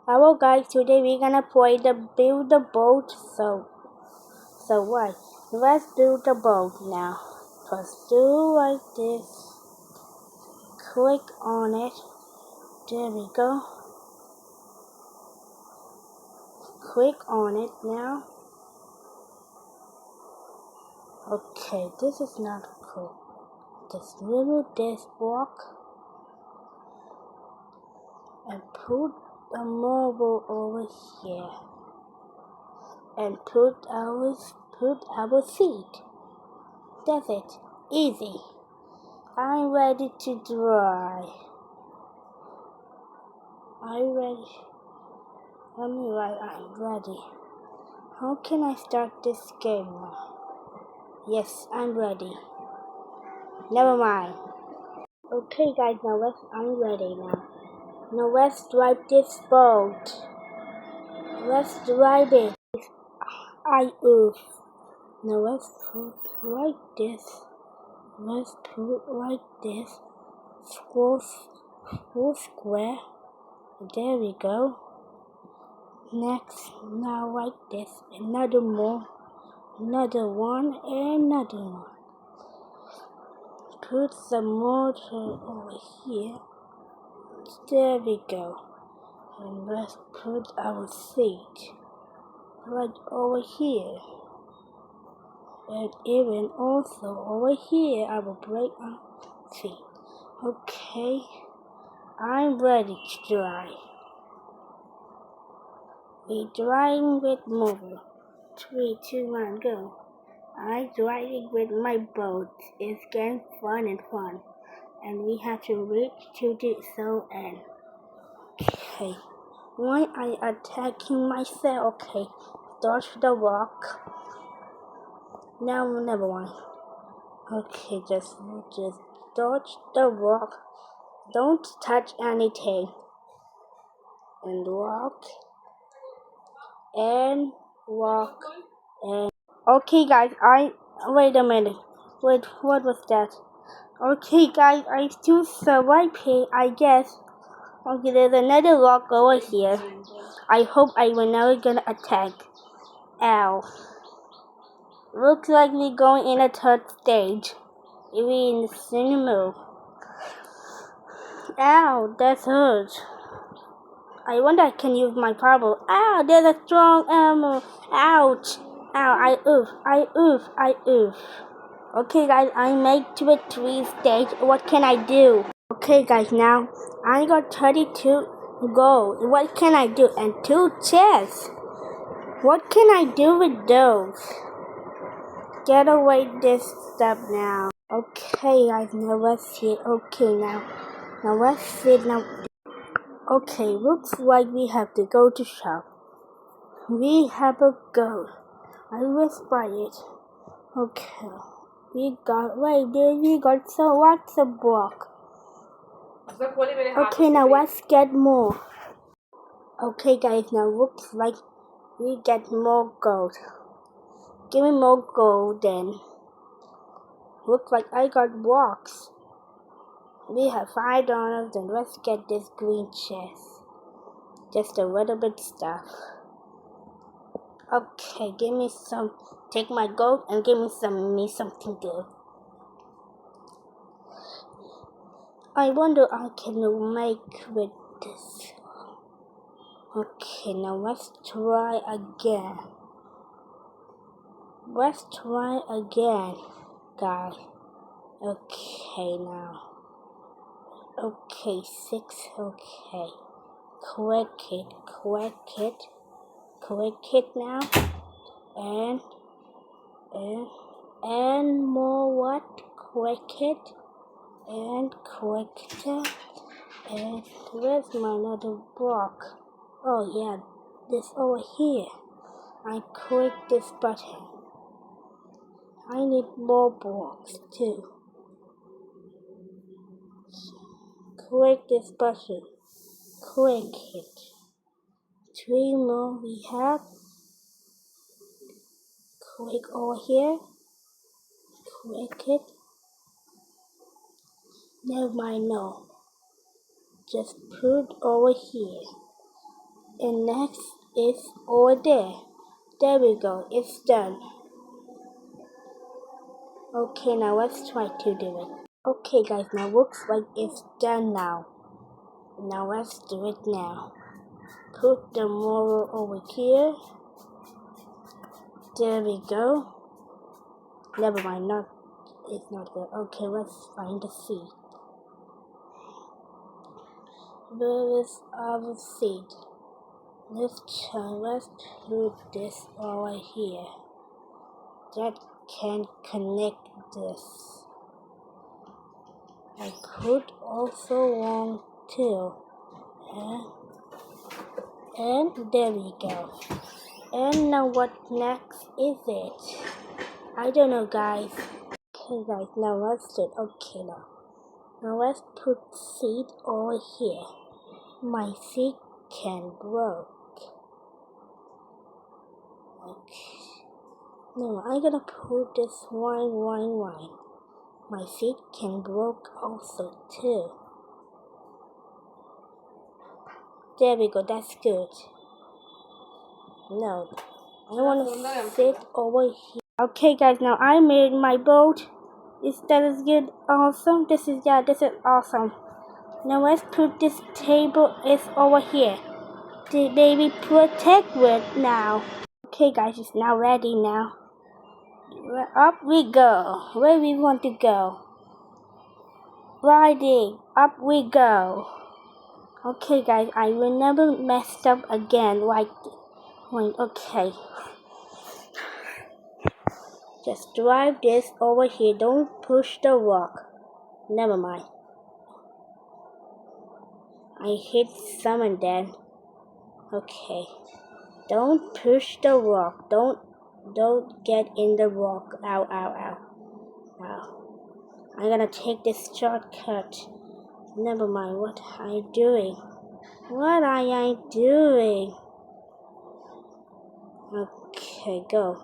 Hello guys, today we're gonna play the build the boat. So what? Let's build the boat now. First do like this. Click on it. There we go. Click on it now. Okay, this is not cool. Just remove this block and put a marble over here. And put our seed. That's it. Easy. I'm ready to dry. I'm ready. How can I start this game now? Yes, I'm ready. Never mind. Okay guys, I'm ready now. Now let's drive this boat. Let's drive it. Now let's put like this. Let's put like this. Full square. There we go. Next, now like this. Another one, and another one. Put some mortar over here. There we go. And let's put our seed right over here. And even also over here, I will break our seed. Okay, I'm ready to dry. We drying with motor. 3, 2, 1, go. I'm driving with my boat. It's getting fun, and we have to reach to the so end. Okay, why I attacking myself? Okay, dodge the rock. Now, never mind. Okay, just dodge the rock. Don't touch anything. And walk. And walk. And okay, guys. Wait a minute. Wait, what was that? Okay, guys. I still surviving, I guess. Okay, there's another rock over here. I hope I will never gonna attack. Ow. Looks like we're going in a third stage. We're in the cinema. Ow, that hurts. I wonder I can use my power. Ow, there's a strong armor. Ouch. Ow, I oof. Okay guys, I made to a 3 stage. What can I do? Okay guys, now I got 32 gold. What can I do? And 2 chests. What can I do with those? Get away this stuff now. Okay guys, now let's see. Okay now let's see now. Okay, looks like we have to go to shop. We have a gold. I will buy it. Okay. We got so lots of block. Okay, now let's get more. Okay guys, now looks like we get more gold. Give me more gold then. Looks like I got blocks. We have $5 and let's get this green chest. Just a little bit stuff. Okay, give me some. Take my gold and give me something good. I wonder I can make with this. Okay, now let's try again. Guys. Okay now. Okay, 6. Okay. Click it now. And more what? Click it. And where's my another block? Oh yeah, this over here. I click this button. I need more blocks too. Click this button. Click it. 3 more we have. Click over here. Click it. Never mind, no. just put over here. And next is over there. There we go, it's done. Okay, now let's try to do it. Okay guys, now looks like it's done now. Now let's do it now. Put the motor over here. There we go. Never mind, it's not good. Okay, let's find the seed. Where is our seed? Let's put this over here. That can connect this. I could also want to. And there we go. And now what next is it? I don't know guys. Okay guys, now let's do it. Okay now let's put seed over here. My seed can grow. Okay. No, I'm gonna put this wine. My seed can grow also too. There we go, that's good. No, I wanna sit over here. Okay guys, now I made my boat. That is good, awesome. This is awesome. Now let's put this table is over here. The baby protect with now. Okay guys, it's now ready now. Up we go. Where we want to go? Riding. Up we go. Okay guys, I will never mess up again like okay. Just drive this over here. Don't push the rock. Never mind. I hit someone then. Okay. Don't push the rock. Don't get in the rock. Ow. I'm gonna take this shortcut. Never mind. What are you doing? What are you doing? Okay, go.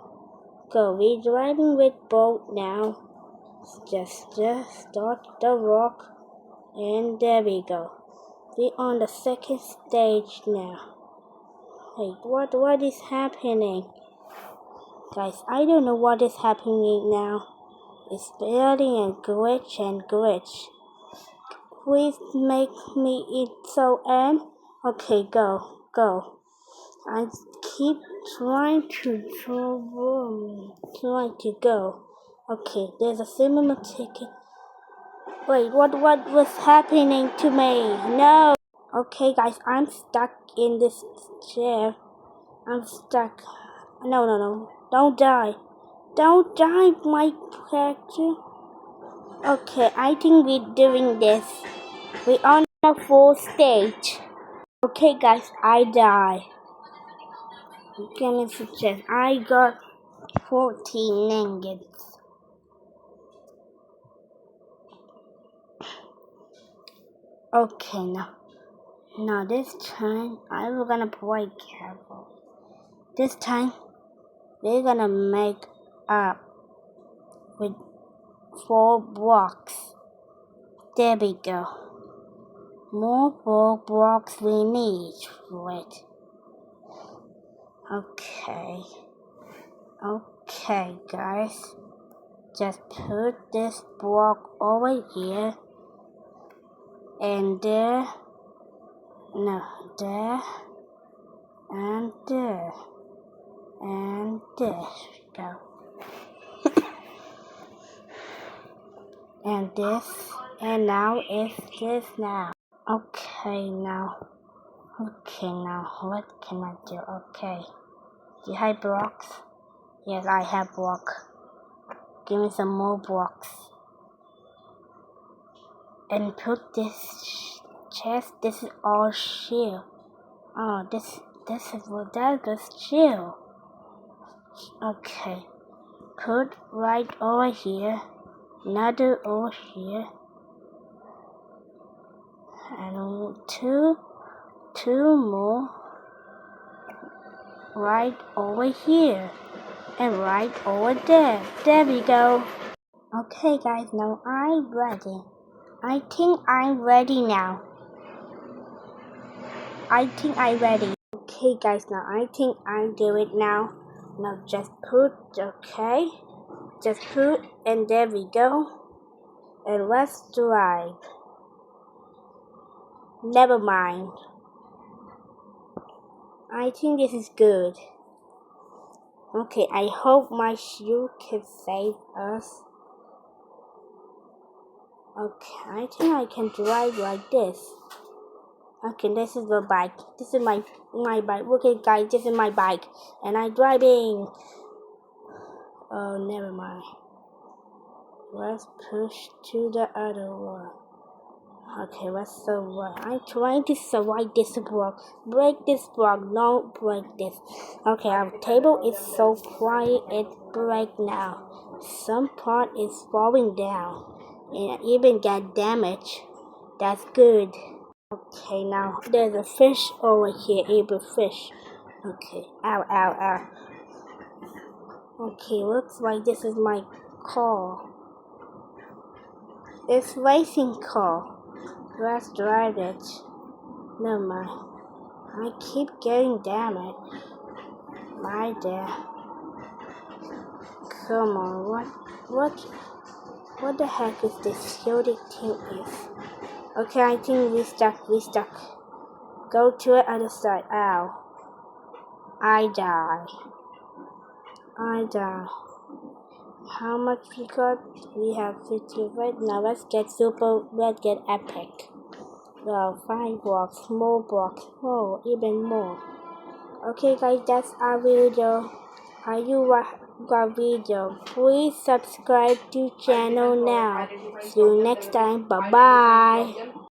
We driving with boat now. Just start the rock, and there we go. We on the second stage now. Wait, what is happening? Guys, I don't know what is happening now. It's building and glitch. Please make me it so end. Okay, go. I keep trying to go. Okay, there's a similar ticket. Wait, what was happening to me? No. Okay, guys, I'm stuck in this chair. I'm stuck. No. Don't die. Don't die, my character. Okay, I think we're doing this. We're on the full stage. Okay, guys, I die. Give me suggest. I got 14 negatives. Okay, now this time I'm gonna play careful. This time we're gonna make up with 4 blocks. There we go. More 4 blocks we need for it. Okay, guys. Just put this block over here. And there. No, there. And there. And there. Go. And this. And now it's this now. Okay, now. What can I do? Okay. Do you have blocks? Yes, I have block. Give me some more blocks. And put this chest. This is all shield. Oh, this is what that is shield. Okay. Put right over here. Another over here. And two more. Right over here. And right over there. There we go. Okay guys, now I'm ready. I think I'm ready now. I think I'm ready. Okay guys, now I think I do it now. Now just put, okay. Just put, and there we go. And let's drive. Never mind. I think this is good. Okay, I hope my shoe can save us. Okay, I think I can drive like this. Okay, this is the bike. This is my bike. Okay, guys, this is my bike, and I'm driving. Oh, never mind. Let's push to the other one. Okay, let's survive. I'm trying to survive this block. Break this block. Don't break this. Okay, our table is so quiet. It break now. Some part is falling down, and even got damaged. That's good. Okay, now there's a fish over here. Able fish. Okay. Ow, ow, ow. Okay, looks like this is my car. It's racing car. Let's drive it. Never mind. I keep getting damaged. My dear. Come on, what the heck is this shielded thing is? Okay, I think we stuck. Go to the other side. Ow. I die. How much we got? We have 50 right now. Let's get epic. Well, 5 blocks, more blocks, oh, even more. Okay guys, that's our video. Are you got video? Please subscribe to channel now. See you next time. Bye bye.